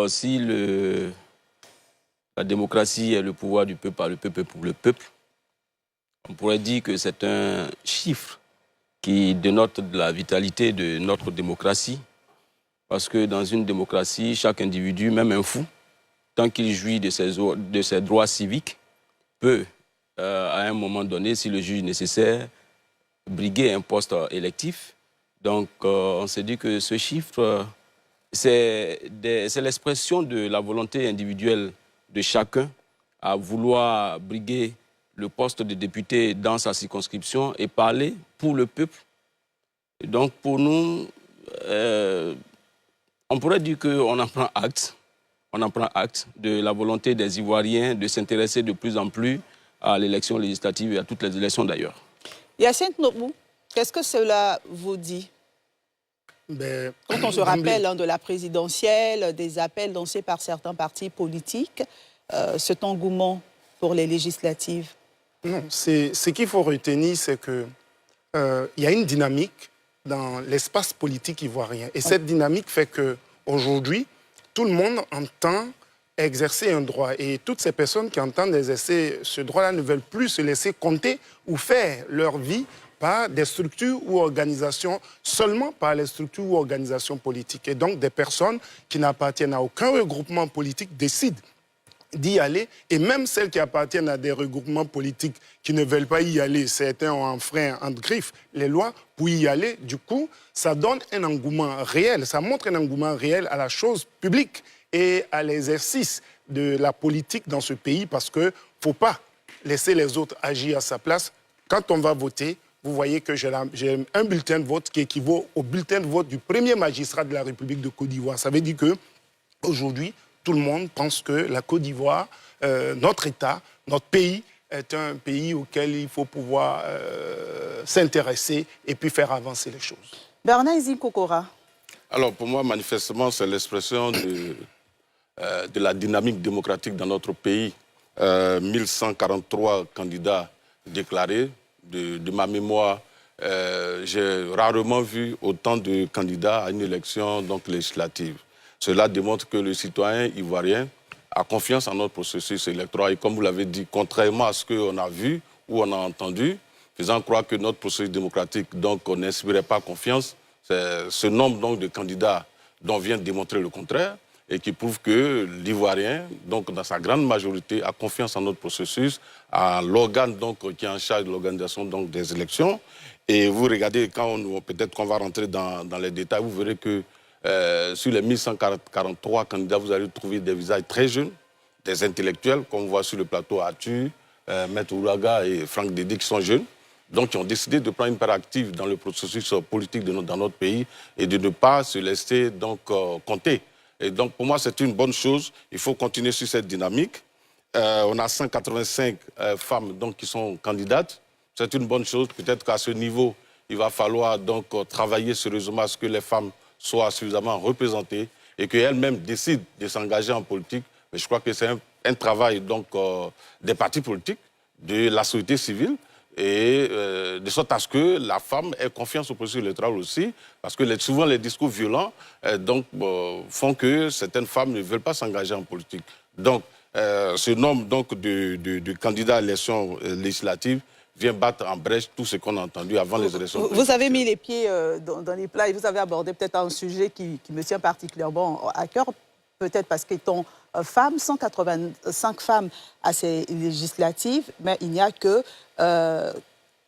Si la démocratie est le pouvoir du peuple par le peuple pour le peuple, on pourrait dire que c'est un chiffre qui dénote de la vitalité de notre démocratie. Parce que dans une démocratie, chaque individu, même un fou, tant qu'il jouit de ses droits civiques, peut, à un moment donné, si le juge nécessaire, briguer un poste électif. Donc, on s'est dit que ce chiffre, c'est l'expression de la volonté individuelle de chacun à vouloir briguer le poste de député dans sa circonscription et parler pour le peuple. Et donc, pour nous, on pourrait dire qu'on en prend acte. On en prend acte de la volonté des Ivoiriens de s'intéresser de plus en plus à l'élection législative et à toutes les élections d'ailleurs. Hyacinthe Nobou, qu'est-ce que cela vous dit? Quand on se rappelle de la présidentielle, des appels lancés par certains partis politiques, cet engouement pour les législatives? Non, ce qu'il faut retenir, c'est qu'il y a une dynamique dans l'espace politique ivoirien. Et cette dynamique fait qu'aujourd'hui, tout le monde entend exercer un droit. Et toutes ces personnes qui entendent exercer ce droit-là ne veulent plus se laisser compter ou faire leur vie par des structures ou organisations, seulement par les structures ou organisations politiques. Et donc, des personnes qui n'appartiennent à aucun regroupement politique décident d'y aller, et même celles qui appartiennent à des regroupements politiques qui ne veulent pas y aller, certains ont enfreint entre griffes les lois pour y aller. Du coup, ça donne un engouement réel, ça montre un engouement réel à la chose publique et à l'exercice de la politique dans ce pays, parce qu'il ne faut pas laisser les autres agir à sa place. Quand on va voter, vous voyez que j'ai un bulletin de vote qui équivaut au bulletin de vote du premier magistrat de la République de Côte d'Ivoire. Ça veut dire qu'aujourd'hui, tout le monde pense que la Côte d'Ivoire, notre État, notre pays, est un pays auquel il faut pouvoir s'intéresser et puis faire avancer les choses. Bernard Izikokora. Alors, pour moi, manifestement, c'est l'expression de la dynamique démocratique dans notre pays. 1143 candidats déclarés. De ma mémoire, j'ai rarement vu autant de candidats à une élection législative. Cela démontre que le citoyen ivoirien a confiance en notre processus électoral. Et comme vous l'avez dit, contrairement à ce qu'on a vu ou on a entendu, faisant croire que notre processus démocratique n'inspirait pas confiance, c'est ce nombre de candidats dont vient démontrer le contraire et qui prouve que l'Ivoirien, dans sa grande majorité, a confiance en notre processus, à l'organe qui est en charge de l'organisation des élections. Et vous regardez, peut-être qu'on va rentrer dans les détails, vous verrez que sur les 1143 candidats, vous allez trouver des visages très jeunes, des intellectuels, comme on voit sur le plateau Atu, Maître Oulaga et Franck Dédé, qui sont jeunes, donc qui ont décidé de prendre une part active dans le processus politique dans notre pays et de ne pas se laisser compter. Et donc, pour moi, c'est une bonne chose. Il faut continuer sur cette dynamique. On a 185 femmes qui sont candidates. C'est une bonne chose. Peut-être qu'à ce niveau, il va falloir travailler sérieusement à ce que les femmes soient suffisamment représentées et qu'elles-mêmes décident de s'engager en politique. Mais je crois que c'est un travail des partis politiques, de la société civile, et de sorte à ce que la femme ait confiance au processus électoral aussi, parce que souvent les discours violents font que certaines femmes ne veulent pas s'engager en politique. Donc, ce nombre de candidats à l'élection législative vient battre en brèche tout ce qu'on a entendu avant les élections. Vous avez mis les pieds dans les plats et vous avez abordé peut-être un sujet qui me tient particulièrement à cœur, peut-être parce qu'étant femme, 185 femmes à ces législatives, mais il n'y a que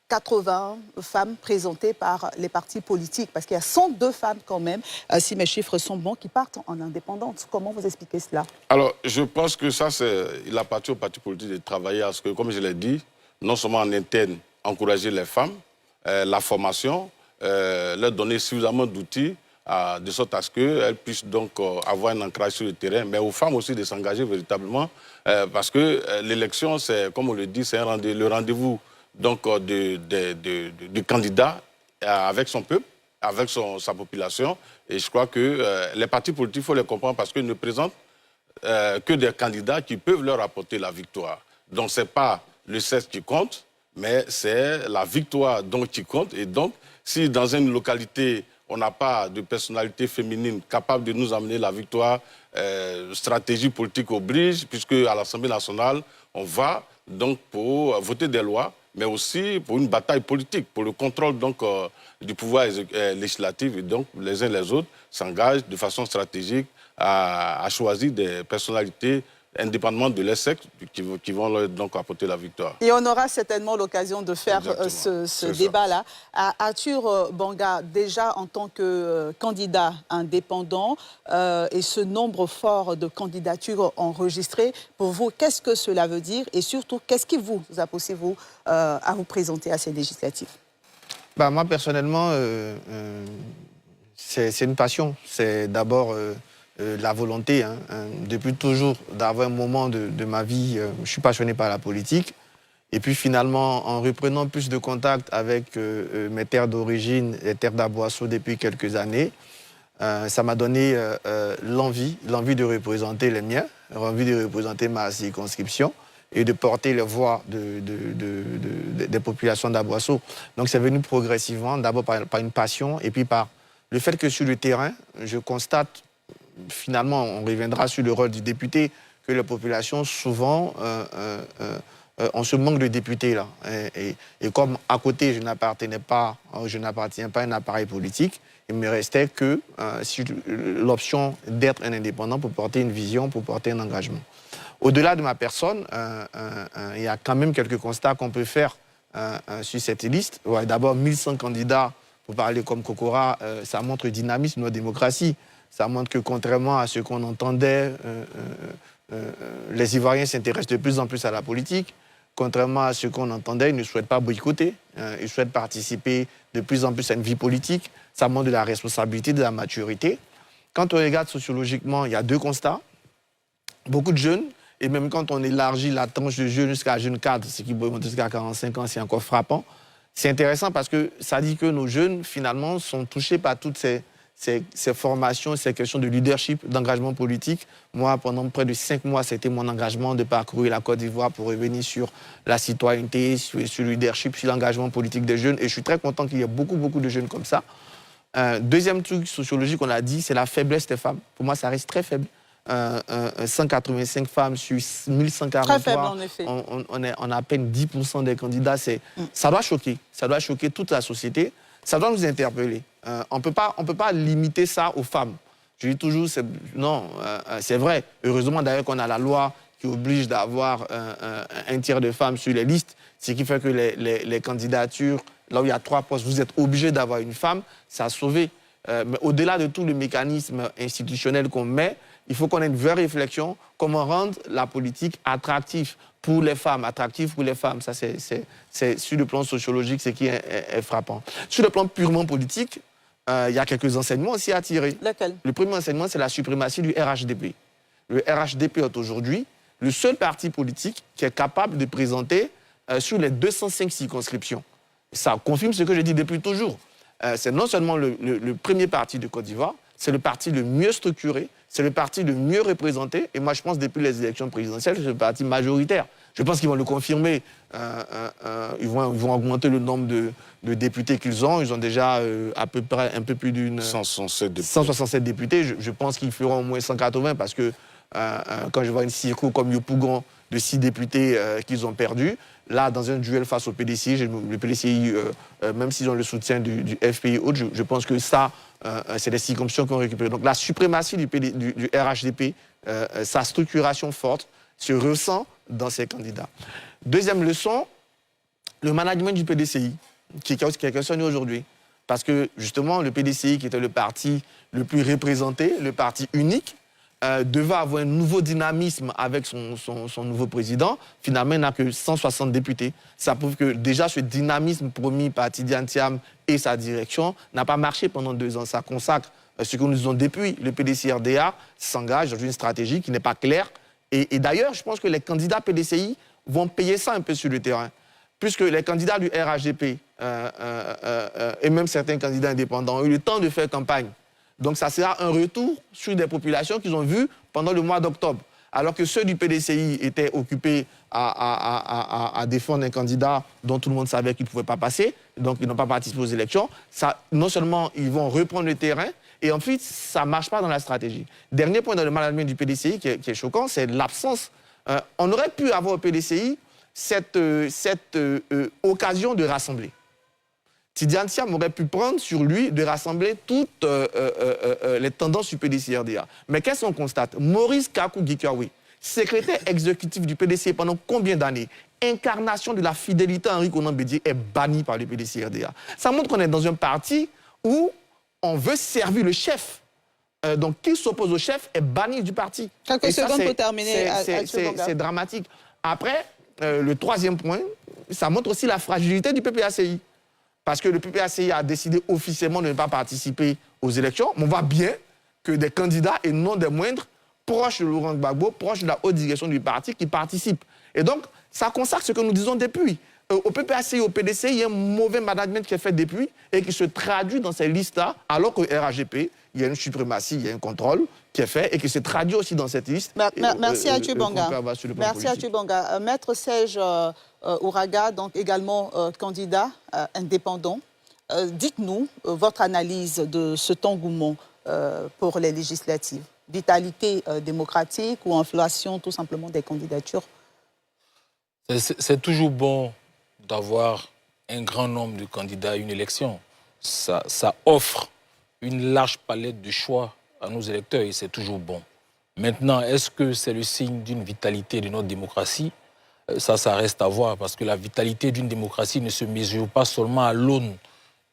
80 femmes présentées par les partis politiques, parce qu'il y a 102 femmes quand même, si mes chiffres sont bons, qui partent en indépendante. Comment vous expliquez cela? Alors, je pense que ça, il appartient aux partis politiques de travailler à ce que, comme je l'ai dit, non seulement en interne, encourager les femmes, la formation, leur donner suffisamment d'outils, de sorte à ce qu'elles puissent avoir un ancrage sur le terrain, mais aux femmes aussi de s'engager véritablement, parce que l'élection, c'est, comme on le dit, c'est le rendez-vous du candidat avec son peuple, avec sa population. Et je crois que les partis politiques, il faut les comprendre parce qu'ils ne présentent que des candidats qui peuvent leur apporter la victoire. Donc, ce n'est pas le sexe qui compte, mais c'est la victoire qui compte. Et donc, si dans une localité, on n'a pas de personnalité féminine capable de nous amener la victoire, stratégie politique oblige, puisque à l'Assemblée nationale, on va donc pour voter des lois, mais aussi pour une bataille politique, pour le contrôle donc, du pouvoir législatif. Et donc, les uns les autres s'engagent de façon stratégique à choisir des personnalités indépendamment de leur sexe qui vont leur donc apporter la victoire. Et on aura certainement l'occasion de faire ce débat-là. Arthur Banga, déjà en tant que candidat indépendant et ce nombre fort de candidatures enregistrées, pour vous, qu'est-ce que cela veut dire? Et surtout, qu'est-ce qui vous a poussé, vous, à vous présenter à ces législatives? Bah, moi, personnellement, c'est une passion. C'est d'abord la volonté, depuis toujours, d'avoir un moment de ma vie. Je suis passionné par la politique. Et puis finalement, en reprenant plus de contact avec mes terres d'origine, les terres d'Aboisseau depuis quelques années, ça m'a donné l'envie de représenter les miens, l'envie de représenter ma circonscription et de porter les voix des populations d'Aboisseau. Donc c'est venu progressivement, d'abord par une passion et puis par le fait que sur le terrain, je constate, finalement, on reviendra sur le rôle du député, que la population, souvent, on se manque de députés là. Et comme à côté, je n'appartiens pas à un appareil politique, il me restait que l'option d'être un indépendant pour porter une vision, pour porter un engagement. Au-delà de ma personne, il y a quand même quelques constats qu'on peut faire sur cette liste. Ouais, d'abord, 1100 candidats, pour parler comme Kokora, ça montre le dynamisme de notre démocratie. Ça montre que contrairement à ce qu'on entendait, les Ivoiriens s'intéressent de plus en plus à la politique. Contrairement à ce qu'on entendait, ils ne souhaitent pas boycotter. Ils souhaitent participer de plus en plus à une vie politique. Ça montre de la responsabilité, de la maturité. Quand on regarde sociologiquement, il y a deux constats. Beaucoup de jeunes, et même quand on élargit la tranche de jeunes jusqu'à jeunes cadres, ce qui peut monter jusqu'à 45 ans, c'est encore frappant. C'est intéressant parce que ça dit que nos jeunes, finalement, sont touchés par toutes ces formations, ces questions de leadership, d'engagement politique. Moi, pendant près de 5 mois, c'était mon engagement de parcourir la Côte d'Ivoire pour revenir sur la citoyenneté, sur le leadership, sur l'engagement politique des jeunes. Et je suis très content qu'il y ait beaucoup de jeunes comme ça. Deuxième truc sociologique, on a dit, c'est la faiblesse des femmes. Pour moi, ça reste très faible. 185 femmes sur 1143. Très faible, en effet. On a à peine 10% des candidats. Ça doit choquer toute la société. Ça doit nous interpeller. On ne peut pas limiter ça aux femmes. Je dis toujours, c'est vrai. Heureusement d'ailleurs qu'on a la loi qui oblige d'avoir un tiers de femmes sur les listes, ce qui fait que les candidatures, là où il y a 3 postes, vous êtes obligés d'avoir une femme, ça a sauvé. Mais au-delà de tout le mécanisme institutionnel qu'on met, il faut qu'on ait une vraie réflexion, comment rendre la politique attractive pour les femmes, attractive pour les femmes. Ça, c'est sur le plan sociologique, ce qui est frappant. Sur le plan purement politique, il y a quelques enseignements aussi à tirer. Lesquels? Le premier enseignement, c'est la suprématie du RHDP. Le RHDP est aujourd'hui le seul parti politique qui est capable de présenter sur les 205 circonscriptions. Ça confirme ce que je dis depuis toujours. C'est non seulement le premier parti de Côte d'Ivoire, c'est le parti le mieux structuré, c'est le parti le mieux représenté. Et moi, je pense que depuis les élections présidentielles, c'est le parti majoritaire. Je pense qu'ils vont le confirmer. Ils vont augmenter le nombre de députés qu'ils ont. Ils ont déjà à peu près un peu plus d'une... 167 députés. Je pense qu'ils feront au moins 180 parce que quand je vois une circo comme Yopougon de 6 députés qu'ils ont perdus, là, dans un duel face au PDCI, le PDCI, même s'ils ont le soutien du FPI autre, je pense que ça, c'est des circonscriptions qu'on récupère. Donc la suprématie du RHDP, sa structuration forte, se ressent dans ces candidats. Deuxième leçon, le management du PDCI, qui est questionné aujourd'hui. Parce que, justement, le PDCI, qui était le parti le plus représenté, le parti unique, devait avoir un nouveau dynamisme avec son nouveau président. Finalement, il n'a que 160 députés. Ça prouve que déjà ce dynamisme promis par Tidiane Thiam et sa direction n'a pas marché pendant 2 ans. Ça consacre ce que nous disons depuis. Le PDCI-RDA s'engage dans une stratégie qui n'est pas claire. Et d'ailleurs, je pense que les candidats PDCI vont payer ça un peu sur le terrain. Puisque les candidats du RHDP et même certains candidats indépendants ont eu le temps de faire campagne. Donc ça sera un retour sur des populations qu'ils ont vues pendant le mois d'octobre. alors que ceux du PDCI étaient occupés à défendre un candidat dont tout le monde savait qu'il ne pouvait pas passer, donc ils n'ont pas participé aux élections. Ça, non seulement ils vont reprendre le terrain, et ensuite, ça ne marche pas dans la stratégie. Dernier point dans le management du PDCI qui est choquant, c'est l'absence. On aurait pu avoir au PDCI cette occasion de rassembler. Tidiane Thiam aurait pu prendre sur lui de rassembler toutes les tendances du PDCI-RDA. Mais qu'est-ce qu'on constate? Maurice Kakou-Gikawe, secrétaire exécutif du PDCI pendant combien d'années? Incarnation de la fidélité à Henri Konan Bédié est banni par le PDCI-RDA. Ça montre qu'on est dans un parti où on veut servir le chef. Donc, qui s'oppose au chef est banni du parti. Quelques secondes pour terminer. C'est dramatique. Après, le troisième point, ça montre aussi la fragilité du PPACI. Parce que le PPACI a décidé officiellement de ne pas participer aux élections. Mais on voit bien que des candidats, et non des moindres, proches de Laurent Gbagbo, proches de la haute direction du parti, qui participent. Et donc, ça consacre ce que nous disons depuis. Au PPACI, au PDC, il y a un mauvais management qui est fait depuis et qui se traduit dans ces listes-là, alors qu'au RAGP, il y a une suprématie, il y a un contrôle qui est fait et qui se traduit aussi dans cette liste. Merci à Tchubanga. Merci à Tchubanga. Maître Serge Ouraga, donc également candidat indépendant. Dites-nous votre analyse de cet engouement pour les législatives. Vitalité démocratique ou inflation tout simplement des candidatures? C'est toujours bon d'avoir un grand nombre de candidats à une élection. Ça offre une large palette de choix à nos électeurs et c'est toujours bon. Maintenant, est-ce que c'est le signe d'une vitalité de notre démocratie? Ça reste à voir parce que la vitalité d'une démocratie ne se mesure pas seulement à l'aune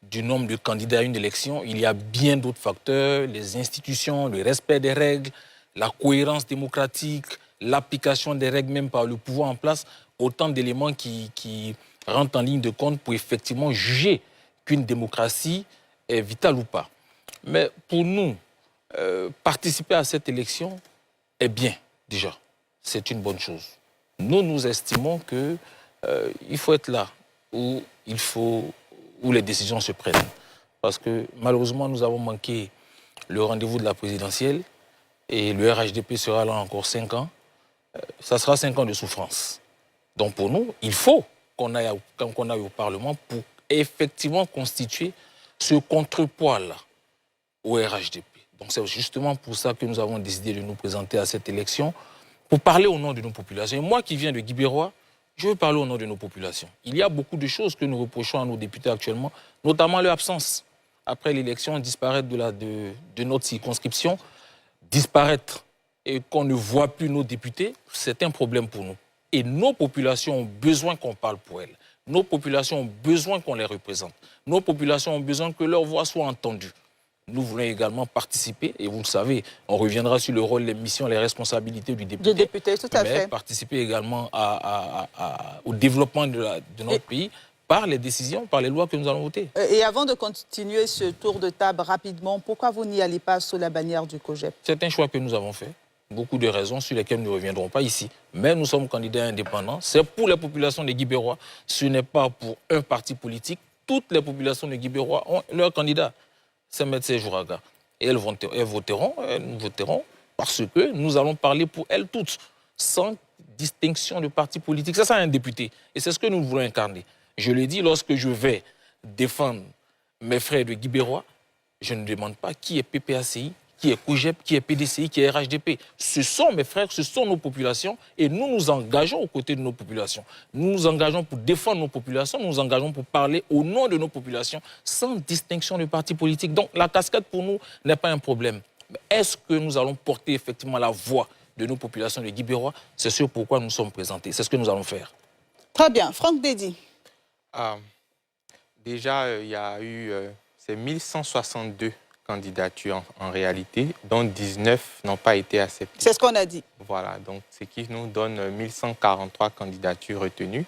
du nombre de candidats à une élection. Il y a bien d'autres facteurs, les institutions, le respect des règles, la cohérence démocratique, l'application des règles même par le pouvoir en place, autant d'éléments qui rentrent en ligne de compte pour effectivement juger qu'une démocratie est vitale ou pas. Mais pour nous, participer à cette élection est bien, déjà. C'est une bonne chose. Nous estimons qu'il faut être là où les décisions se prennent. Parce que malheureusement, nous avons manqué le rendez-vous de la présidentielle et le RHDP sera là encore 5 ans. Ça sera 5 ans de souffrance. Donc pour nous, il faut qu'on aille au Parlement pour effectivement constituer ce contrepoids-là au RHDP. Donc c'est justement pour ça que nous avons décidé de nous présenter à cette élection, pour parler au nom de nos populations. Et moi qui viens de Guibérois, je veux parler au nom de nos populations. Il y a beaucoup de choses que nous reprochons à nos députés actuellement, notamment leur absence. Après l'élection, disparaître de notre circonscription, disparaître et qu'on ne voit plus nos députés, c'est un problème pour nous. Et nos populations ont besoin qu'on parle pour elles. Nos populations ont besoin qu'on les représente. Nos populations ont besoin que leur voix soit entendue. Nous voulons également participer, et vous le savez, on reviendra sur le rôle, les missions, les responsabilités du député. Du député, tout à fait. Participer également au développement de notre pays par les décisions, par les lois que nous allons voter. Et avant de continuer ce tour de table rapidement, pourquoi vous n'y allez pas sous la bannière du COJEP? C'est un choix que nous avons fait. Beaucoup de raisons sur lesquelles nous ne reviendrons pas ici. Mais nous sommes candidats indépendants. C'est pour les populations de Guibérois. Ce n'est pas pour un parti politique. Toutes les populations de Guibérois ont leur candidat. C'est M. Serge Ouraga. Et nous voterons parce que nous allons parler pour elles toutes, sans distinction de parti politique. C'est ça un député. Et c'est ce que nous voulons incarner. Je le dis, lorsque je vais défendre mes frères de Guibérois, je ne demande pas qui est PPACI, qui est COJEP, qui est PDCI, qui est RHDP. Ce sont mes frères, ce sont nos populations et nous nous engageons aux côtés de nos populations. Nous nous engageons pour défendre nos populations, nous nous engageons pour parler au nom de nos populations sans distinction de parti politique. Donc la casquette pour nous n'est pas un problème. Est-ce que nous allons porter effectivement la voix de nos populations de Guibérois? C'est ce pourquoi nous sommes présentés. C'est ce que nous allons faire. Très bien. Franck Dédy. Déjà, il y a eu ces 1162 candidatures en réalité, dont 19 n'ont pas été acceptées. C'est ce qu'on a dit. Voilà, donc ce qui nous donne 1143 candidatures retenues.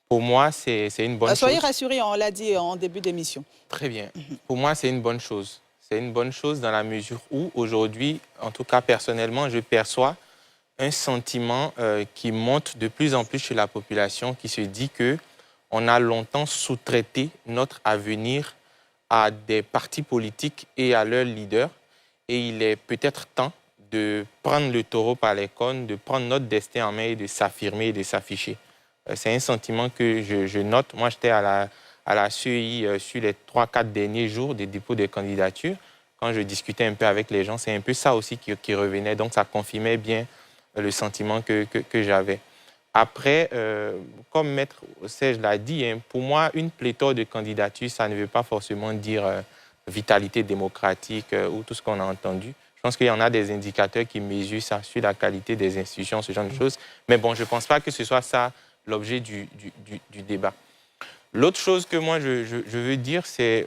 Pour moi, c'est une bonne chose. Soyez rassurés, on l'a dit en début d'émission. Très bien. Pour moi, c'est une bonne chose. C'est une bonne chose dans la mesure où, aujourd'hui, en tout cas personnellement, je perçois un sentiment qui monte de plus en plus chez la population, qui se dit qu'on a longtemps sous-traité notre avenir à des partis politiques et à leurs leaders. Et il est peut-être temps de prendre le taureau par les cornes, de prendre notre destin en main et de s'affirmer et de s'afficher. C'est un sentiment que je note. Moi, j'étais à la CEI sur les 3-4 derniers jours des dépôts de candidatures. Quand je discutais un peu avec les gens, c'est un peu ça aussi qui revenait. Donc, ça confirmait bien le sentiment que j'avais. Après, comme Maître Serge l'a dit, hein, pour moi, une pléthore de candidatures, ça ne veut pas forcément dire vitalité démocratique ou tout ce qu'on a entendu. Je pense qu'il y en a des indicateurs qui mesurent ça sur la qualité des institutions, ce genre de choses. Mais bon, je ne pense pas que ce soit ça l'objet du débat. L'autre chose que moi, je veux dire, c'est...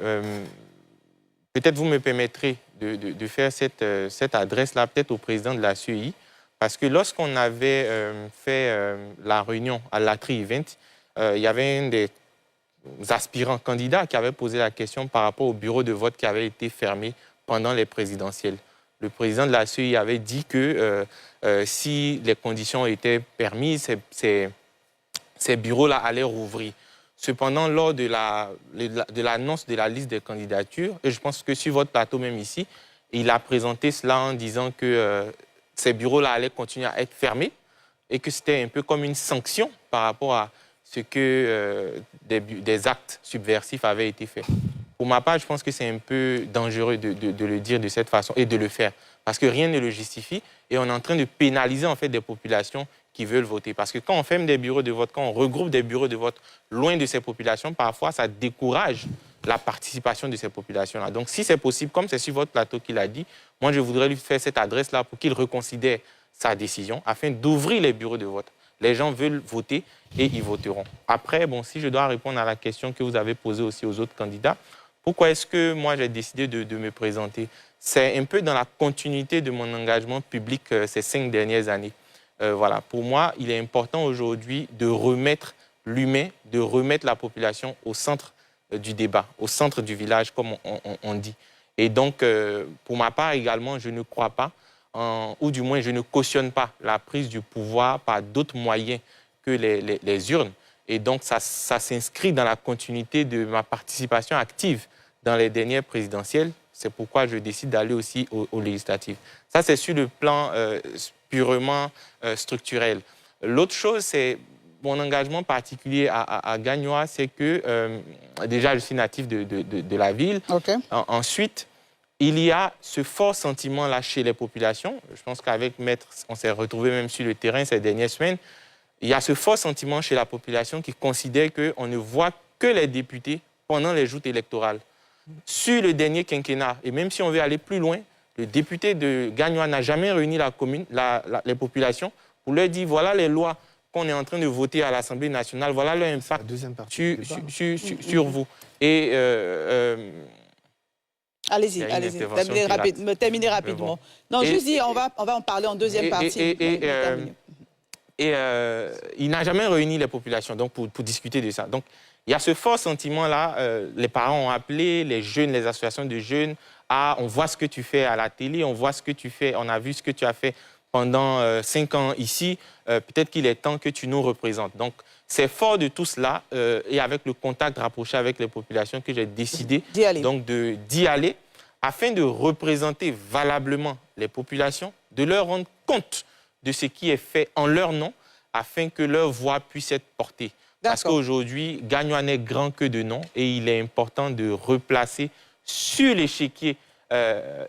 peut-être vous me permettrez de faire cette adresse-là, peut-être au président de la CEI, parce que lorsqu'on avait fait la réunion à l'Atri Event, il y avait un des aspirants candidats qui avait posé la question par rapport au bureau de vote qui avait été fermé pendant les présidentielles. Le président de la CEI avait dit que si les conditions étaient permises, ces bureaux-là allaient rouvrir. Cependant, lors de l'annonce de la liste des candidatures, et je pense que sur votre plateau même ici, il a présenté cela en disant que ces bureaux-là allaient continuer à être fermés et que c'était un peu comme une sanction par rapport à ce que des actes subversifs avaient été faits. Pour ma part, je pense que c'est un peu dangereux de le dire de cette façon et de le faire parce que rien ne le justifie et on est en train de pénaliser en fait des populations qui veulent voter. Parce que quand on ferme des bureaux de vote, quand on regroupe des bureaux de vote loin de ces populations, parfois ça décourage la participation de ces populations-là. Donc si c'est possible, comme c'est sur votre plateau qu'il a dit, moi je voudrais lui faire cette adresse-là pour qu'il reconsidère sa décision afin d'ouvrir les bureaux de vote. Les gens veulent voter et ils voteront. Après, bon, si je dois répondre à la question que vous avez posée aussi aux autres candidats, pourquoi est-ce que moi j'ai décidé de me présenter? C'est un peu dans la continuité de mon engagement public ces 5 dernières années. Voilà, pour moi, il est important aujourd'hui de remettre l'humain, de remettre la population au centre du débat, au centre du village, comme on dit. Et donc, pour ma part également, je ne crois pas, ou du moins je ne cautionne pas la prise du pouvoir par d'autres moyens que les urnes. Et donc, ça s'inscrit dans la continuité de ma participation active dans les dernières présidentielles. C'est pourquoi je décide d'aller aussi aux législatives. Ça, c'est sur le plan purement structurel. L'autre chose, c'est mon engagement particulier à Gagnoa, c'est que déjà, je suis natif de la ville. Okay. Ensuite, il y a ce fort sentiment-là chez les populations. Je pense qu'avec Maître, on s'est retrouvé même sur le terrain ces dernières semaines. Il y a ce fort sentiment chez la population qui considère qu'on ne voit que les députés pendant les joutes électorales. Sur le dernier quinquennat, et même si on veut aller plus loin, le député de Gagnoa n'a jamais réuni les populations pour leur dire voilà les lois qu'on est en train de voter à l'Assemblée nationale, voilà leur impact sur vous. Et allez-y, terminez rapidement. Non, juste dire, on va en parler en deuxième partie. Il n'a jamais réuni les populations donc pour discuter de ça. Donc, il y a ce fort sentiment-là. Les parents ont appelé, les jeunes, les associations de jeunes. Ah, on voit ce que tu fais à la télé, on voit ce que tu fais, on a vu ce que tu as fait pendant 5 ans ici. Peut-être qu'il est temps que tu nous représentes. Donc, c'est fort de tout cela et avec le contact rapproché avec les populations que j'ai décidé d'y aller afin de représenter valablement les populations, de leur rendre compte de ce qui est fait en leur nom afin que leur voix puisse être portée. Parce qu'aujourd'hui, Gagnoa n'est grand que de nom et il est important de replacer sur l'échiquier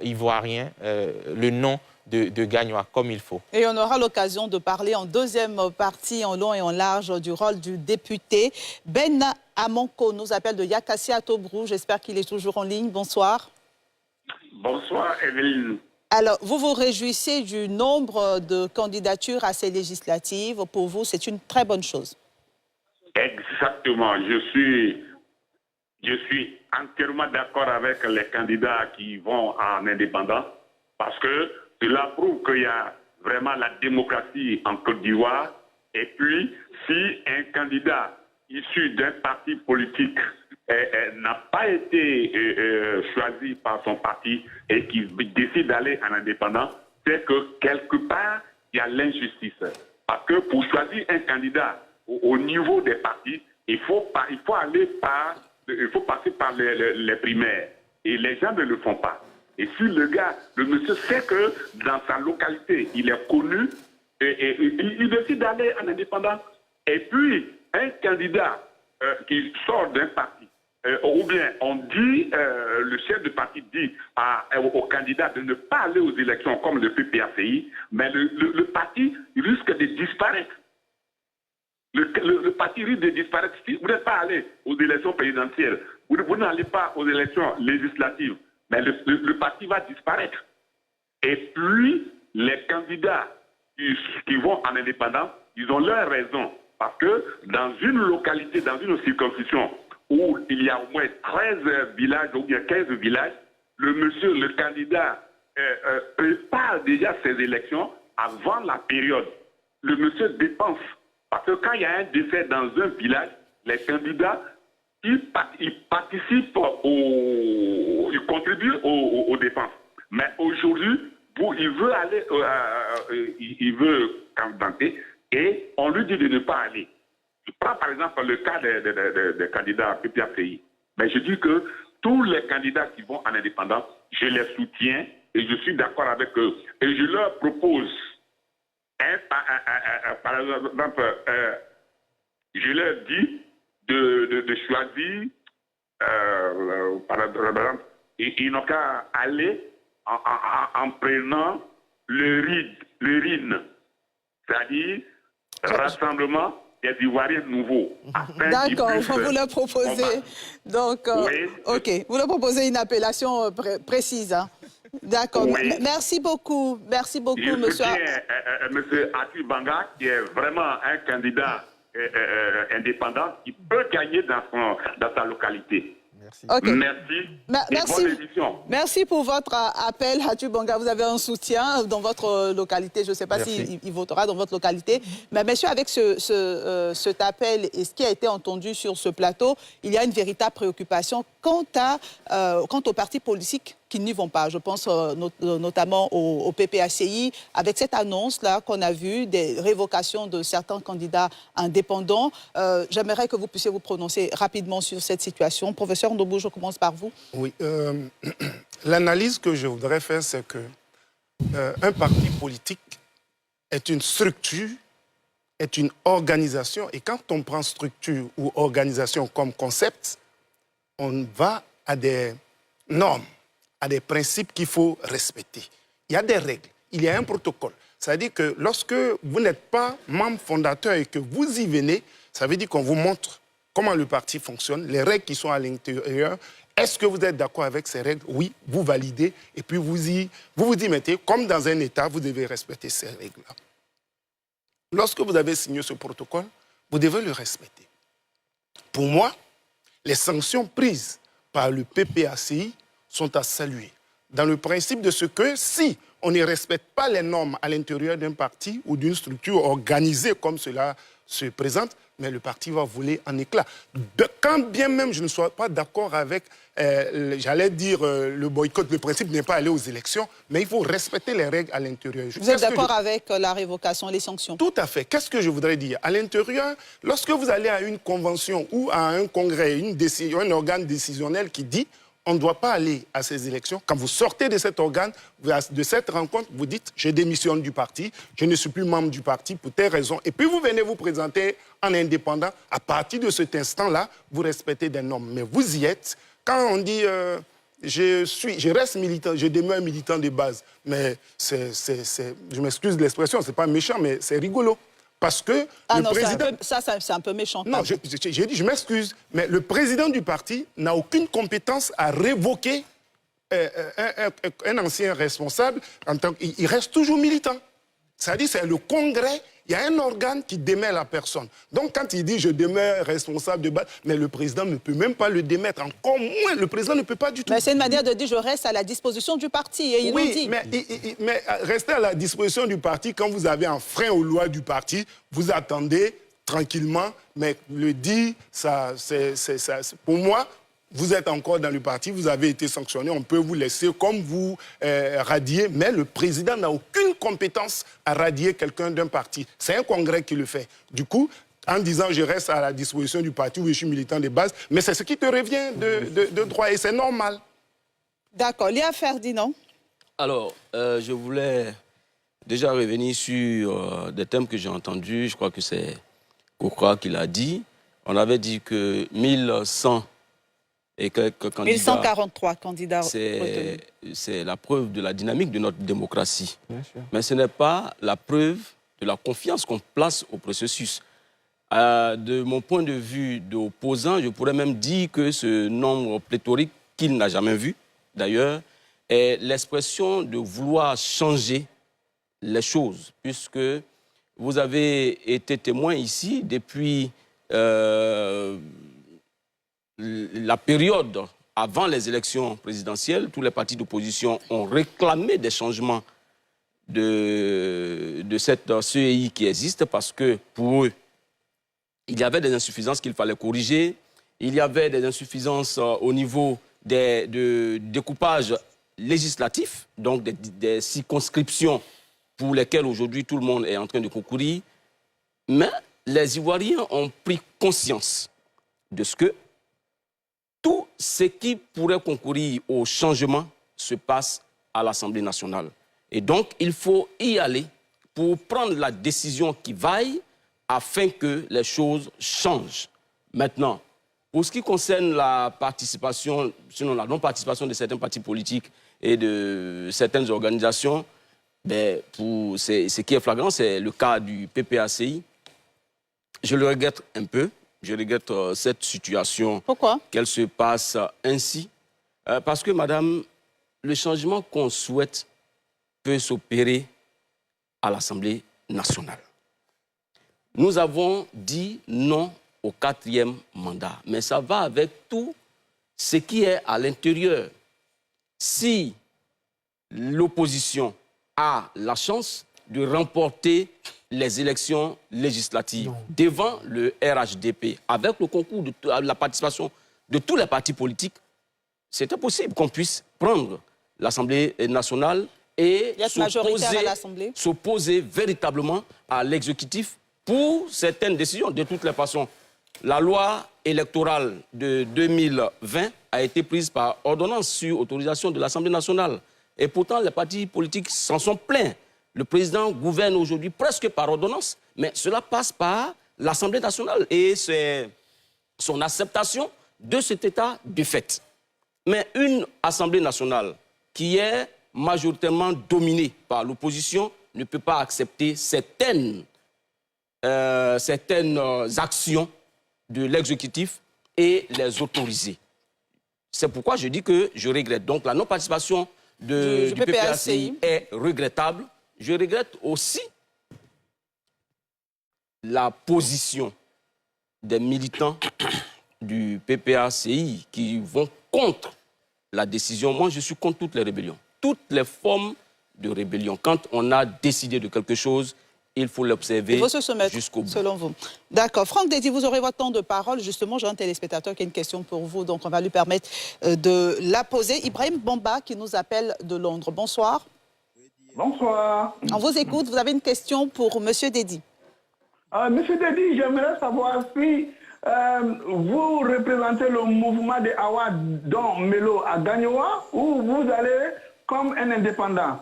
ivoirien le nom de Gagnoa comme il faut. Et on aura l'occasion de parler en deuxième partie, en long et en large, du rôle du député. Ben Amonko nous appelle de Yakassia à Tobrou. J'espère qu'il est toujours en ligne. Bonsoir. Bonsoir, Evelyne. Alors, vous vous réjouissez du nombre de candidatures à ces législatives. Pour vous, c'est une très bonne chose. Exactement. Je suis entièrement d'accord avec les candidats qui vont en indépendant parce que cela prouve qu'il y a vraiment la démocratie en Côte d'Ivoire. Et puis, si un candidat issu d'un parti politique n'a pas été choisi par son parti et qui décide d'aller en indépendant, c'est que quelque part, il y a l'injustice. Parce que pour choisir un candidat au niveau des partis, il faut passer par les primaires. Et les gens ne le font pas. Et si le monsieur sait que dans sa localité, il est connu, et il décide d'aller en indépendant. Et puis, un candidat qui sort d'un parti, ou bien on dit, le chef de parti dit au candidat de ne pas aller aux élections comme le PPACI, mais le parti risque de disparaître. Le parti risque de disparaître. Si vous n'êtes pas allé aux élections présidentielles, vous n'allez pas aux élections législatives, mais le parti va disparaître. Et puis, les candidats qui vont en indépendant, ils ont leur raison. Parce que dans une localité, dans une circonscription où il y a au moins 13 villages ou bien 15 villages, le candidat prépare déjà ses élections avant la période. Le monsieur dépense. Parce que quand il y a un décès dans un village, les candidats, ils participent, ils contribuent aux dépenses. Mais aujourd'hui, il veut aller, il veut candidater et on lui dit de ne pas aller. Je prends par exemple le cas des candidats PPACI. Mais je dis que tous les candidats qui vont en indépendance, je les soutiens et je suis d'accord avec eux. Et je leur propose, par exemple, je leur dis de choisir, par exemple, ils n'ont qu'à aller en prenant le RIN, c'est-à-dire Rassemblement des Ivoiriens nouveaux. D'accord, vous le proposez. Donc, oui. OK, vous le proposez une appellation précise. Hein? D'accord. Oui. Merci beaucoup, Je monsieur. Monsieur Atu Banga, qui est vraiment un candidat indépendant qui peut gagner dans sa localité. Merci. Okay. Merci. Et bonne édition. Merci pour votre appel, Atu Banga. Vous avez un soutien dans votre localité. Je ne sais pas s'il votera dans votre localité. Mais monsieur, avec cet appel et ce qui a été entendu sur ce plateau, il y a une véritable préoccupation quant aux partis politiques qui n'y vont pas. Je pense notamment au PPACI, avec cette annonce-là qu'on a vue, des révocations de certains candidats indépendants. J'aimerais que vous puissiez vous prononcer rapidement sur cette situation. Professeur Ndobou, je commence par vous. Oui, l'analyse que je voudrais faire, c'est que un parti politique est une structure, est une organisation, et quand on prend structure ou organisation comme concept, on va à des normes, à des principes qu'il faut respecter. Il y a des règles, il y a un protocole. Ça veut dire que lorsque vous n'êtes pas membre fondateur et que vous y venez, ça veut dire qu'on vous montre comment le parti fonctionne, les règles qui sont à l'intérieur. Est-ce que vous êtes d'accord avec ces règles? Oui, vous validez et puis vous vous y mettez. Comme dans un État, vous devez respecter ces règles-là. Lorsque vous avez signé ce protocole, vous devez le respecter. Pour moi, les sanctions prises par le PPACI sont à saluer. Dans le principe de ce que si on ne respecte pas les normes à l'intérieur d'un parti ou d'une structure organisée comme cela se présente, mais le parti va voler en éclats. Quand bien même je ne sois pas d'accord avec, j'allais dire, le boycott, le principe n'est pas aller aux élections, mais il faut respecter les règles à l'intérieur. Vous êtes d'accord avec la révocation, les sanctions? Tout à fait. Qu'est-ce que je voudrais dire? À l'intérieur, lorsque vous allez à une convention ou à un congrès, un organe décisionnel qui dit on ne doit pas aller à ces élections. Quand vous sortez de cet organe, de cette rencontre, vous dites « je démissionne du parti, je ne suis plus membre du parti pour telle raison ». Et puis vous venez vous présenter en indépendant. À partir de cet instant-là, vous respectez des normes. Mais vous y êtes. Quand on dit je reste militant, je demeure militant de base, mais je m'excuse de l'expression, c'est pas méchant, mais c'est rigolo. Parce que le président... c'est un peu méchant. Non, j'ai dit, je m'excuse, mais le président du parti n'a aucune compétence à révoquer un ancien responsable. Il reste toujours militant. C'est-à-dire, c'est le congrès, il y a un organe qui démet la personne. Donc, quand il dit « je demeure responsable de base », mais le président ne peut même pas le démettre. Encore moins, le président ne peut pas du tout. Mais c'est une manière de dire « je reste à la disposition du parti ». Et il oui, le dit. Mais rester à la disposition du parti, quand vous avez un frein aux lois du parti, vous attendez tranquillement, mais le dit, pour moi, vous êtes encore dans le parti, vous avez été sanctionné, on peut vous laisser comme vous radier, mais le président n'a aucune compétence à radier quelqu'un d'un parti. C'est un congrès qui le fait. Du coup, en disant je reste à la disposition du parti où je suis militant de base, mais c'est ce qui te revient de droit et c'est normal. D'accord. Léa Ferdinand. Alors, je voulais déjà revenir sur des thèmes que j'ai entendus. Je crois que c'est Kokra qui l'a dit. On avait dit que 1100 et quelques candidats... 1143 candidats retenus. C'est la preuve de la dynamique de notre démocratie. Bien sûr. Mais ce n'est pas la preuve de la confiance qu'on place au processus. De mon point de vue d'opposant, je pourrais même dire que ce nombre pléthorique qu'il n'a jamais vu, d'ailleurs, est l'expression de vouloir changer les choses, puisque vous avez été témoin ici depuis la période avant les élections présidentielles. Tous les partis d'opposition ont réclamé des changements de cette CEI qui existe, parce que pour eux, il y avait des insuffisances qu'il fallait corriger. Il y avait des insuffisances au niveau de découpage législatif, donc des circonscriptions pour lesquelles aujourd'hui tout le monde est en train de concourir. Mais les Ivoiriens ont pris conscience de ce que tout ce qui pourrait concourir au changement se passe à l'Assemblée nationale. Et donc, il faut y aller pour prendre la décision qui vaille afin que les choses changent. Maintenant, pour ce qui concerne la participation, sinon la non-participation de certains partis politiques et de certaines organisations, ce qui est flagrant, c'est le cas du PPACI. Je le regrette un peu. Je regrette cette situation. Pourquoi? Qu'elle se passe ainsi. Parce que, madame, le changement qu'on souhaite peut s'opérer à l'Assemblée nationale. Nous avons dit non au 4e mandat, mais ça va avec tout ce qui est à l'intérieur. Si l'opposition a la chance de remporter les élections législatives devant le RHDP, avec le concours de la participation de tous les partis politiques, c'était possible qu'on puisse prendre l'Assemblée nationale et s'opposer véritablement à l'exécutif pour certaines décisions. De toutes les façons, la loi électorale de 2020 a été prise par ordonnance sur autorisation de l'Assemblée nationale. Et pourtant, les partis politiques s'en sont plaints. Le président gouverne aujourd'hui presque par ordonnance, mais cela passe par l'Assemblée nationale et c'est son acceptation de cet état de fait. Mais une Assemblée nationale qui est majoritairement dominée par l'opposition ne peut pas accepter certaines actions de l'exécutif et les autoriser. C'est pourquoi je dis que je regrette. Donc la non-participation du PPACI est regrettable. Je regrette aussi la position des militants du PPACI qui vont contre la décision. Moi, je suis contre toutes les rébellions, toutes les formes de rébellion. Quand on a décidé de quelque chose, il faut l'observer jusqu'au bout. Selon vous. D'accord. Franck Dédi, vous aurez votre temps de parole. Justement, j'ai un téléspectateur qui a une question pour vous, donc on va lui permettre de la poser. Ibrahim Bamba qui nous appelle de Londres. Bonsoir. Bonsoir. On vous écoute. Vous avez une question pour M. Dédi. Monsieur Dédi, j'aimerais savoir si vous représentez le mouvement de Awa Don Melo à Gagnoa ou vous allez comme un indépendant.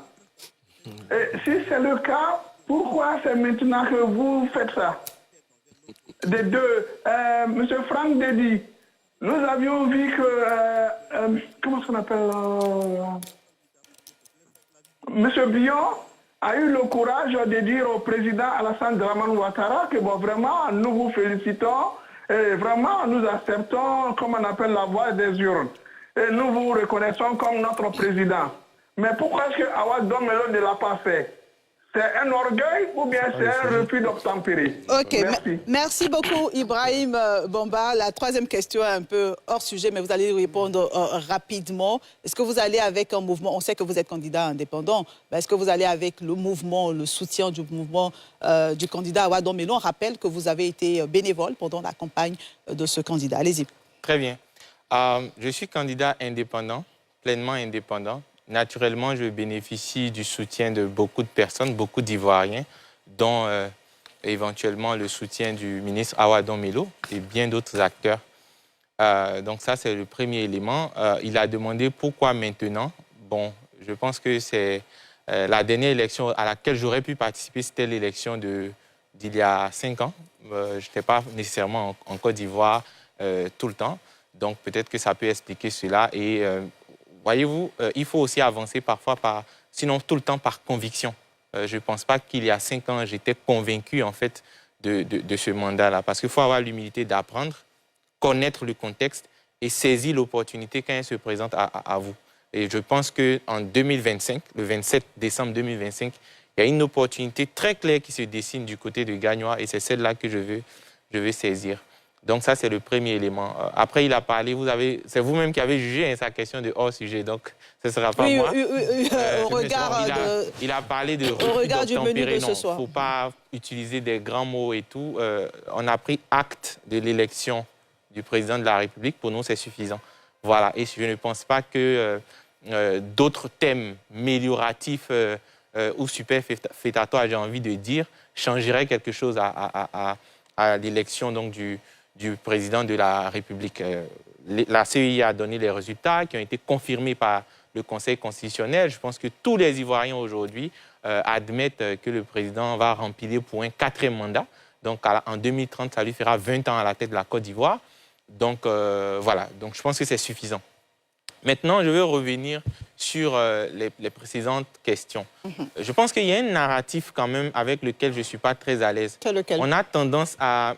Et si c'est le cas, pourquoi c'est maintenant que vous faites ça? Des deux, Monsieur Franck Dédi, nous avions vu que, comment on appelle, Monsieur Bion a eu le courage de dire au président Alassane Dramane Ouattara que bon, vraiment, nous vous félicitons et vraiment, nous acceptons, comme on appelle, la voix des urnes. Et nous vous reconnaissons comme notre président. Mais pourquoi est-ce que Awa Don Melo ne l'a pas fait? C'est un orgueil ou bien c'est un refus d'obtempérer? Ok, merci beaucoup Ibrahim Bamba. La troisième question est un peu hors sujet, mais vous allez répondre rapidement. Est-ce que vous allez avec un mouvement, on sait que vous êtes candidat indépendant, mais est-ce que vous allez avec le mouvement, le soutien du mouvement du candidat Awa Don Melo? On rappelle que vous avez été bénévole pendant la campagne de ce candidat. Allez-y. Très bien. Je suis candidat indépendant, pleinement indépendant. Naturellement, je bénéficie du soutien de beaucoup de personnes, beaucoup d'Ivoiriens, dont éventuellement le soutien du ministre Awa Don Melo et bien d'autres acteurs. Donc ça, c'est le premier élément. Il a demandé pourquoi maintenant. Bon, je pense que c'est la dernière élection à laquelle j'aurais pu participer, c'était l'élection d'il y a 5 ans. Je n'étais pas nécessairement en Côte d'Ivoire tout le temps. Donc peut-être que ça peut expliquer cela. Et voyez-vous, il faut aussi avancer parfois, sinon tout le temps par conviction. Je ne pense pas qu'il y a 5 ans, j'étais convaincu en fait de ce mandat-là. Parce qu'il faut avoir l'humilité d'apprendre, connaître le contexte et saisir l'opportunité quand elle se présente à vous. Et je pense qu'en 2025, le 27 décembre 2025, il y a une opportunité très claire qui se dessine du côté de Gagnoa et c'est celle-là que je veux saisir. Donc ça, c'est le premier élément. Après, il a parlé, c'est vous-même qui avez jugé sa question de hors-sujet, donc ce ne sera pas moi. Au regard il a parlé de du menu de ce soir. Il ne faut pas utiliser des grands mots et tout. On a pris acte de l'élection du président de la République. Pour nous, c'est suffisant. Voilà. Et je ne pense pas que d'autres thèmes amélioratifs ou superfétatoires, j'ai envie de dire, changeraient quelque chose à l'élection donc du président de la République. La CEI a donné les résultats qui ont été confirmés par le Conseil constitutionnel. Je pense que tous les Ivoiriens aujourd'hui admettent que le président va remplir pour un 4e mandat. Donc en 2030, ça lui fera 20 ans à la tête de la Côte d'Ivoire. Donc voilà, donc je pense que c'est suffisant. Maintenant, je veux revenir sur les précédentes questions. Je pense qu'il y a un narratif quand même avec lequel je ne suis pas très à l'aise. C'est lequel? On a tendance à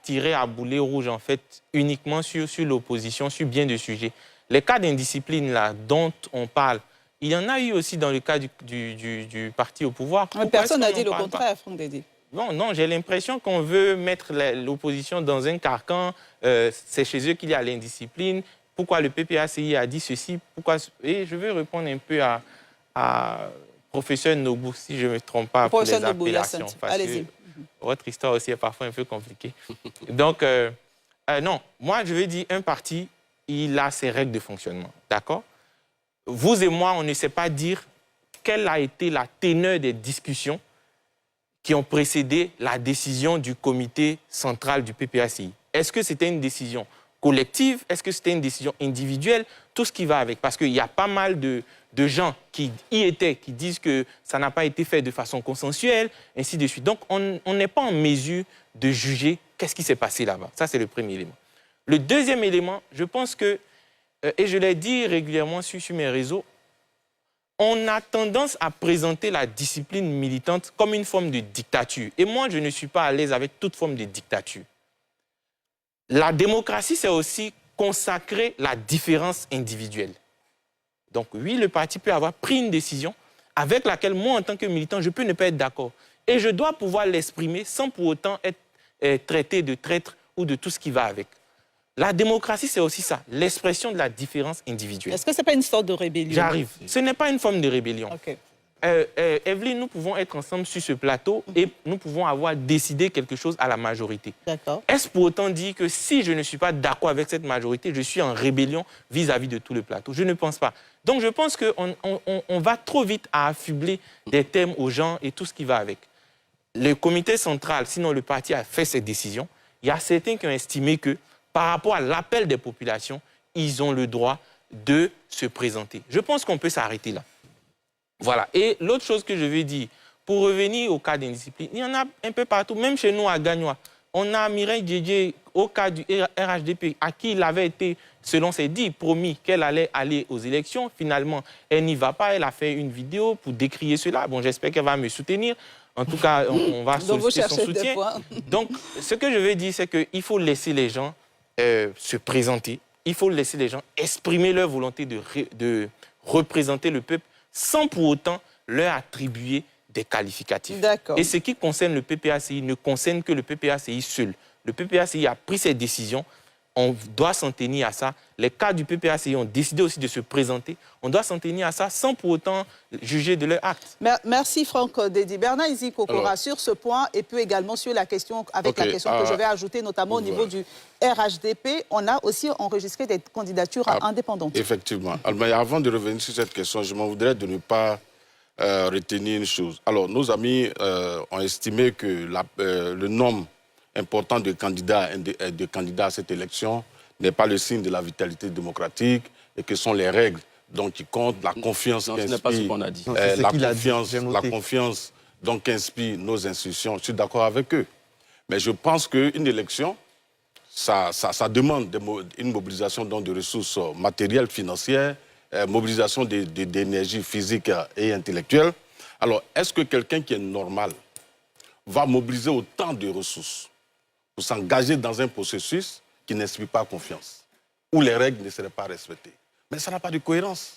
tirer à boulet rouge, en fait, uniquement sur l'opposition, sur bien des sujets. Les cas d'indiscipline là, dont on parle, il y en a eu aussi dans le cas du parti au pouvoir. Personne n'a dit le contraire, Franck Dédi. Non, j'ai l'impression qu'on veut mettre l'opposition dans un carcan. C'est chez eux qu'il y a l'indiscipline. Pourquoi le PPACI a dit ceci? Et je veux répondre un peu à professeur Nobou, si je ne me trompe pas, pour les appellations. Allez-y. Votre histoire aussi est parfois un peu compliquée. Donc, non, moi, je veux dire, un parti, il a ses règles de fonctionnement, d'accord? Vous et moi, on ne sait pas dire quelle a été la teneur des discussions qui ont précédé la décision du comité central du PPACI. Est-ce que c'était une décision collective? Est-ce que c'était une décision individuelle? Tout ce qui va avec. Parce qu'il y a pas mal de gens qui y étaient, qui disent que ça n'a pas été fait de façon consensuelle, ainsi de suite. Donc, on n'est pas en mesure de juger qu'est-ce qui s'est passé là-bas. Ça, c'est le premier élément. Le deuxième élément, je pense que, et je l'ai dit régulièrement sur mes réseaux, on a tendance à présenter la discipline militante comme une forme de dictature. Et moi, je ne suis pas à l'aise avec toute forme de dictature. La démocratie, c'est aussi consacrer la différence individuelle. Donc oui, le parti peut avoir pris une décision avec laquelle moi, en tant que militant, je peux ne pas être d'accord. Et je dois pouvoir l'exprimer sans pour autant être traité de traître ou de tout ce qui va avec. La démocratie, c'est aussi ça, l'expression de la différence individuelle. Est-ce que ce n'est pas une sorte de rébellion? J'arrive. Ce n'est pas une forme de rébellion. Okay. Evelyne, nous pouvons être ensemble sur ce plateau et nous pouvons avoir décidé quelque chose à la majorité. D'accord. Est-ce pour autant dire que si je ne suis pas d'accord avec cette majorité, je suis en rébellion vis-à-vis de tout le plateau? Je ne pense pas. Donc je pense qu'on va trop vite à affubler des thèmes aux gens et tout ce qui va avec. Le comité central, sinon le parti a fait cette décision, il y a certains qui ont estimé que par rapport à l'appel des populations, ils ont le droit de se présenter. Je pense qu'on peut s'arrêter là. Voilà. Et l'autre chose que je veux dire, pour revenir au cas d'indiscipline, il y en a un peu partout, même chez nous à Gagnoa. On a Mireille Djedje au cas du RHDP, à qui il avait été, selon ses dits, promis qu'elle allait aller aux élections. Finalement, elle n'y va pas. Elle a fait une vidéo pour décrier cela. Bon, j'espère qu'elle va me soutenir. En tout cas, on va solliciter son soutien. Donc, ce que je veux dire, c'est qu'il faut laisser les gens se présenter. Il faut laisser les gens exprimer leur volonté de représenter le peuple sans pour autant leur attribuer des qualificatifs. Et ce qui concerne le PPACI ne concerne que le PPACI seul. Le PPACI a pris ses décisions. On doit s'en tenir à ça. Les cadres du PPACI ont décidé aussi de se présenter. On doit s'en tenir à ça sans pour autant juger de leur acte. Merci Franck Dédi. Bernard Izi Kokora sur ce point et puis également sur la question, avec la question que je vais ajouter, notamment au niveau du RHDP, on a aussi enregistré des candidatures indépendantes. Effectivement. Mais avant de revenir sur cette question, je m'en voudrais de ne pas retenir une chose. Alors, nos amis ont estimé que le nombre important de candidats à cette élection n'est pas le signe de la vitalité démocratique et que sont les règles donc, qui comptent, la confiance non, qui ce n'est pas ce qu'on a dit. la confiance donc, qui inspire nos institutions. Je suis d'accord avec eux. Mais je pense qu'une élection, ça demande une mobilisation donc, de ressources matérielles, financières, mobilisation d'énergie physique et intellectuelle. Alors, est-ce que quelqu'un qui est normal va mobiliser autant de ressources pour s'engager dans un processus qui n'inspire pas confiance, où les règles ne seraient pas respectées? Mais ça n'a pas de cohérence.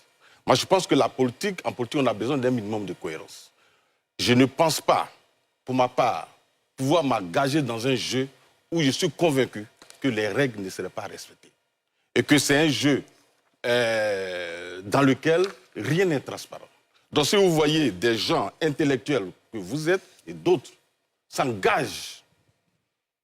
Moi, je pense que en politique, on a besoin d'un minimum de cohérence. Je ne pense pas, pour ma part, pouvoir m'engager dans un jeu où je suis convaincu que les règles ne seraient pas respectées. Et que c'est un jeu dans lequel rien n'est transparent. Donc si vous voyez des gens intellectuels que vous êtes et d'autres s'engagent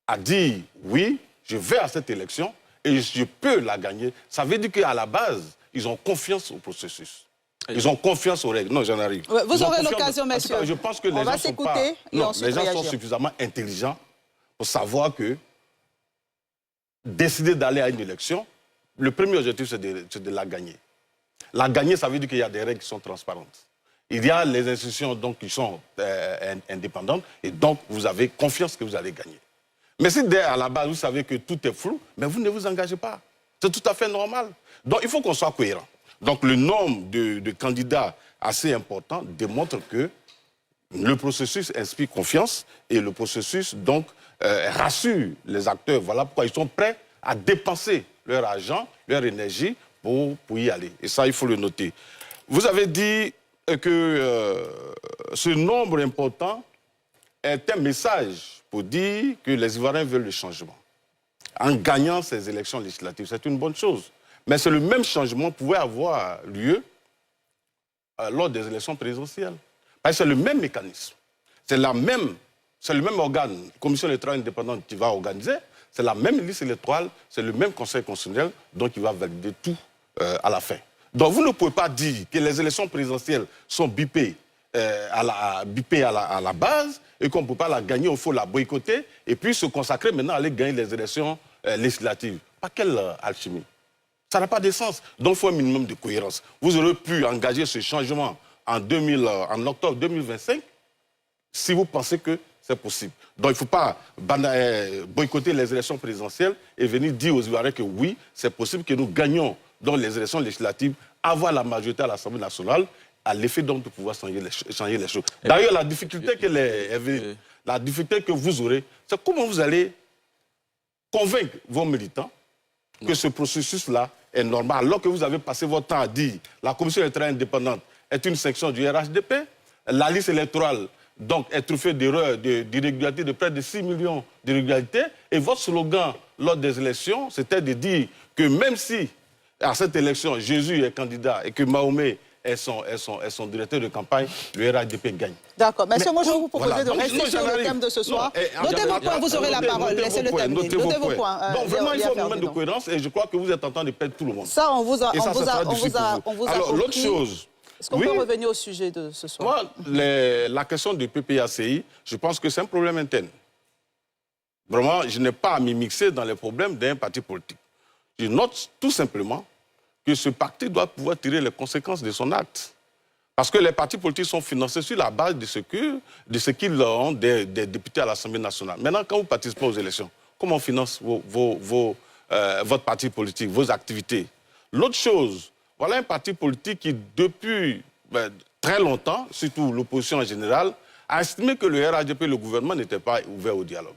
à dire oui, je vais à cette élection et je peux la gagner, ça veut dire qu'à la base, ils ont confiance au processus. Ils ont confiance aux règles. Non, j'en arrive. Vous aurez l'occasion, messieurs. Je pense que les gens sont suffisamment intelligents pour savoir que décider d'aller à une élection, le premier objectif, c'est de la gagner. La gagner, ça veut dire qu'il y a des règles qui sont transparentes. Il y a les institutions donc, qui sont indépendantes et donc vous avez confiance que vous allez gagner. Mais si à la base, vous savez que tout est flou, mais vous ne vous engagez pas. C'est tout à fait normal. Donc il faut qu'on soit cohérent. Donc le nombre de candidats assez important démontre que le processus inspire confiance et le processus donc rassure les acteurs. Voilà pourquoi ils sont prêts à dépenser leur argent, leur énergie pour y aller. Et ça, il faut le noter. Vous avez dit que ce nombre important est un message pour dire que les Ivoiriens veulent le changement. En gagnant ces élections législatives, c'est une bonne chose. Mais c'est le même changement qui pouvait avoir lieu lors des élections présidentielles. Parce que c'est le même mécanisme. C'est le même organe, commission électorale indépendante qui va organiser, c'est la même liste électorale, c'est le même conseil constitutionnel, donc il va valider tout à la fin. Donc vous ne pouvez pas dire que les élections présidentielles sont bipées à la base et qu'on ne peut pas la gagner, il faut la boycotter et puis se consacrer maintenant à aller gagner les élections législatives. Pas quelle alchimie? Ça n'a pas de sens. Donc il faut un minimum de cohérence. Vous aurez pu engager ce changement en octobre 2025 si vous pensez que c'est possible. Donc il ne faut pas boycotter les élections présidentielles et venir dire aux Ivoiriens que oui, c'est possible que nous gagnions dans les élections législatives, avoir la majorité à l'Assemblée nationale, à l'effet donc de pouvoir changer les choses. D'ailleurs, la difficulté que vous aurez, c'est comment vous allez convaincre vos militants que ce processus-là est normal, alors que vous avez passé votre temps à dire la commission électorale indépendante est une section du RHDP, la liste électorale donc, est truffée d'erreurs, d'irrégularités, de près de 6 millions d'irrégularités, et votre slogan lors des élections, c'était de dire que même si à cette élection, Jésus est candidat et que Mahomet est son directeur de campagne, le RHDP gagne. D'accord. Monsieur, moi, je vais vous proposer de rester sur le thème de ce soir. Notez vos points, vous aurez la parole. Laissez-le terminer. Notez vos points. Donc, vraiment, il faut un moment de cohérence et je crois que vous êtes en train de perdre tout le monde. Ça, on vous a Alors, l'autre chose... Est-ce qu'on peut revenir au sujet de ce soir? Moi, la question du PPACI, je pense que c'est un problème interne. Vraiment, je n'ai pas à m'y mixer dans les problèmes d'un parti politique. Je note tout simplement que ce parti doit pouvoir tirer les conséquences de son acte. Parce que les partis politiques sont financés sur la base de ce qu'ils ont des députés à l'Assemblée nationale. Maintenant, quand vous participez aux élections, comment on finance votre parti politique, vos activités? L'autre chose, voilà un parti politique qui, depuis très longtemps, surtout l'opposition en général, a estimé que le RHDP et le gouvernement n'étaient pas ouverts au dialogue.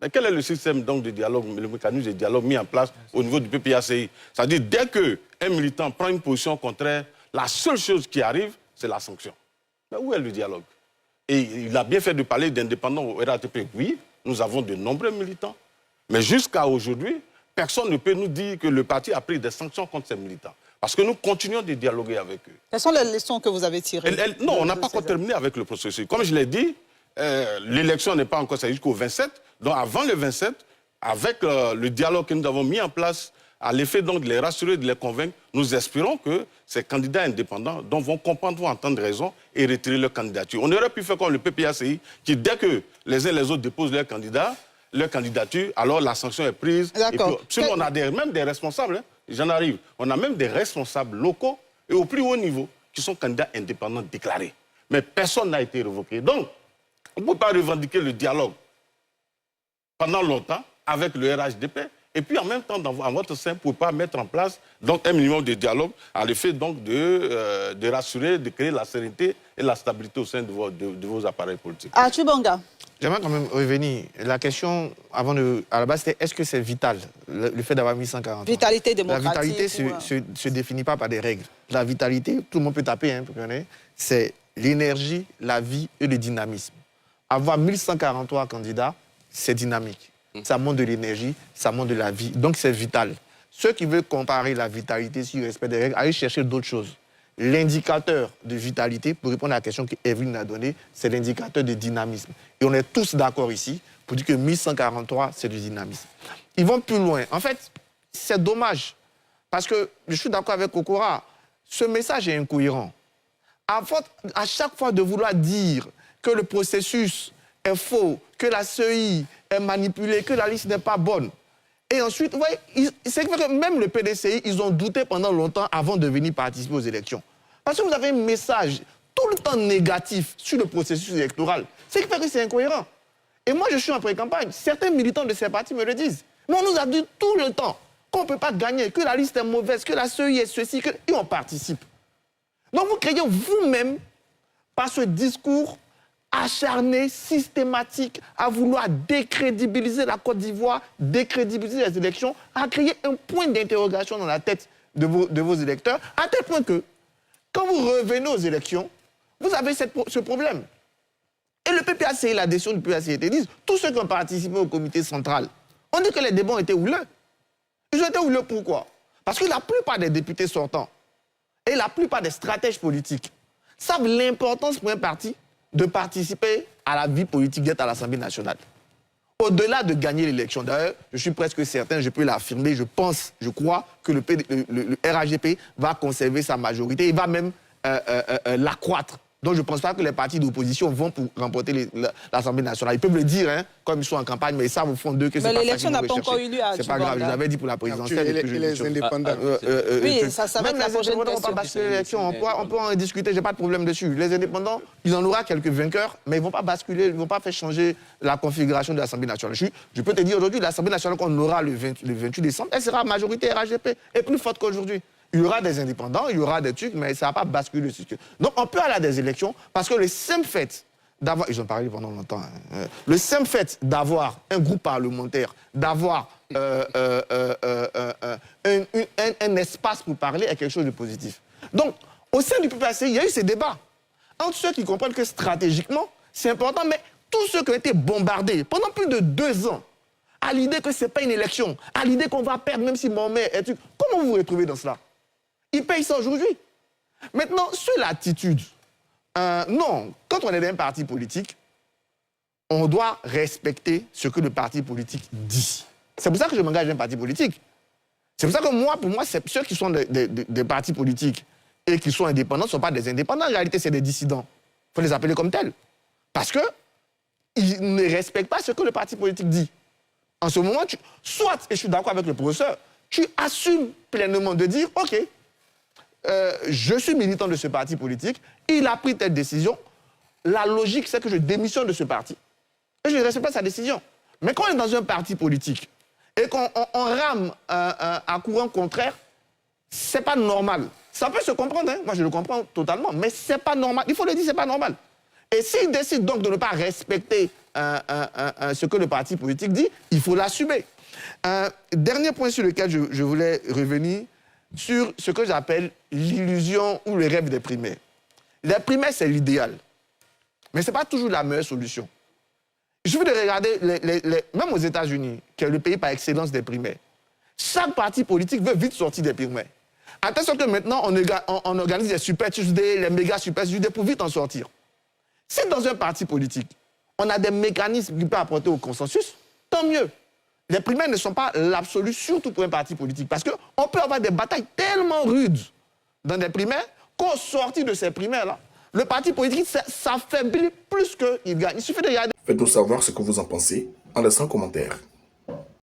Mais quel est le système donc, de dialogue, le mécanisme de dialogue mis en place au niveau du PPACI? C'est-à-dire, dès qu'un militant prend une position contraire, la seule chose qui arrive, c'est la sanction. Mais où est le dialogue? Et il a bien fait de parler d'indépendants au RHDP. Oui, nous avons de nombreux militants. Mais jusqu'à aujourd'hui, personne ne peut nous dire que le parti a pris des sanctions contre ces militants. Parce que nous continuons de dialoguer avec eux. Quelles sont les leçons que vous avez tirées? Non, on n'a pas encore terminé avec le processus. Comme je l'ai dit, l'élection n'est pas encore, c'est jusqu'au 27. Donc avant le 27, avec le dialogue que nous avons mis en place, à l'effet donc de les rassurer, de les convaincre, nous espérons que ces candidats indépendants vont comprendre, vont entendre raison et retirer leur candidature. On aurait pu faire comme le PPACI, qui dès que les uns et les autres déposent leur candidat, leur candidature, alors la sanction est prise. D'accord. On a même des responsables, hein, j'en arrive, on a même des responsables locaux et au plus haut niveau qui sont candidats indépendants déclarés. Mais personne n'a été révoqué. Donc, on ne peut pas revendiquer le dialogue pendant longtemps avec le RHDP et puis en même temps, dans votre sein, pour ne pas mettre en place donc, un minimum de dialogue à l'effet donc de rassurer, de créer la sérénité et la stabilité au sein de vos appareils politiques. Arthur Bonga. J'aimerais quand même revenir. La question, à la base, c'était est-ce que c'est vital, le fait d'avoir 1140 ans? Vitalité démocratique. La vitalité se définit pas par des règles. La vitalité, tout le monde peut taper, hein, c'est l'énergie, la vie et le dynamisme. Avoir 1143 candidats, c'est dynamique. Ça montre de l'énergie, ça montre de la vie. Donc, c'est vital. Ceux qui veulent comparer la vitalité sur le respect des règles, allez chercher d'autres choses. L'indicateur de vitalité, pour répondre à la question qu'Evelyne a donnée, c'est l'indicateur de dynamisme. Et on est tous d'accord ici pour dire que 1143, c'est du dynamisme. Ils vont plus loin. En fait, c'est dommage. Parce que je suis d'accord avec Kokora, ce message est incohérent. À chaque fois de vouloir dire que le processus est faux, que la CEI est manipulée, que la liste n'est pas bonne. Et ensuite, vous voyez, c'est que même le PDCI, ils ont douté pendant longtemps avant de venir participer aux élections. Parce que vous avez un message tout le temps négatif sur le processus électoral. C'est que c'est incohérent. Et moi, je suis en pré-campagne. Certains militants de ces partis me le disent. Mais on nous a dit tout le temps qu'on ne peut pas gagner, que la liste est mauvaise, que la CEI est ceci, et on participe. Donc vous créez vous-même, par ce discours acharné, systématique, à vouloir décrédibiliser la Côte d'Ivoire, décrédibiliser les élections, à créer un point d'interrogation dans la tête de vos électeurs, à tel point que, quand vous revenez aux élections, vous avez ce problème. Et le PPACI, la décision du PPACI dit, tous ceux qui ont participé au comité central, on dit que les débats ont été houleux. Ils ont été houleux pourquoi? Parce que la plupart des députés sortants et la plupart des stratèges politiques savent l'importance pour un parti de participer à la vie politique, d'être à l'Assemblée nationale. Au-delà de gagner l'élection, d'ailleurs, je suis presque certain, je peux l'affirmer, je crois que le RHDP va conserver sa majorité et va même l'accroître. Donc je ne pense pas que les partis d'opposition vont pour remporter l'Assemblée nationale. Ils peuvent le dire, hein, comme ils sont en campagne, mais ça, au fond d'eux, que c'est pas ça. Mais l'élection n'a pas encore eu lieu. C'est pas grave, je l'avais dit pour la présidentielle. Et les indépendants. Oui, ça va être la prochaine question. On ne va pas basculer l'élection, on peut en discuter, je n'ai pas de problème dessus. Les indépendants, il en aura quelques vainqueurs, mais ils ne vont pas basculer, ils ne vont pas faire changer la configuration de l'Assemblée nationale. Je peux te dire aujourd'hui, l'Assemblée nationale qu'on aura le 28 décembre, elle sera majorité RHDP, et plus forte qu'aujourd'hui. Il y aura des indépendants, il y aura des trucs, mais ça ne va pas basculer. Donc on peut aller à des élections parce que le simple fait d'avoir, ils ont parlé pendant longtemps, hein, le simple fait d'avoir un groupe parlementaire, d'avoir un espace pour parler est quelque chose de positif. Donc au sein du PPACI, il y a eu ces débats entre ceux qui comprennent que stratégiquement, c'est important, mais tous ceux qui ont été bombardés pendant plus de 2 ans à l'idée que ce n'est pas une élection, à l'idée qu'on va perdre même si Mohamed est truc, comment vous vous retrouvez dans cela? Ils payent ça aujourd'hui. Maintenant, sur l'attitude, non, quand on est dans un parti politique, on doit respecter ce que le parti politique dit. C'est pour ça que je m'engage dans un parti politique. C'est pour ça que moi, pour moi, ceux qui sont des partis politiques et qui sont indépendants ne sont pas des indépendants. En réalité, c'est des dissidents. Il faut les appeler comme tels. Parce qu'ils ne respectent pas ce que le parti politique dit. En ce moment, soit, et je suis d'accord avec le professeur, tu assumes pleinement de dire, OK, je suis militant de ce parti politique, il a pris telle décision, la logique c'est que je démissionne de ce parti. Et je ne respecte pas sa décision. Mais quand on est dans un parti politique et qu'on rame à courant contraire, c'est pas normal. Ça peut se comprendre, hein? Moi je le comprends totalement, mais c'est pas normal. Il faut le dire, c'est pas normal. Et s'il décide donc de ne pas respecter ce que le parti politique dit, il faut l'assumer. Dernier point sur lequel je voulais revenir, sur ce que j'appelle l'illusion ou le rêve des primaires. Les primaires, c'est l'idéal. Mais ce n'est pas toujours la meilleure solution. Il suffit de regarder, même aux États-Unis, qui est le pays par excellence des primaires, chaque parti politique veut vite sortir des primaires. Attention que maintenant, on organise des super Tuesday, les méga super Tuesday pour vite en sortir. Si dans un parti politique, on a des mécanismes qui peuvent apporter au consensus, tant mieux. Les primaires ne sont pas l'absolu, surtout pour un parti politique. Parce qu'on peut avoir des batailles tellement rudes dans des primaires qu'au sortir de ces primaires-là, le parti politique s'affaiblit plus qu'il gagne. Il suffit de regarder. Faites-nous savoir ce que vous en pensez. en laissant un commentaire.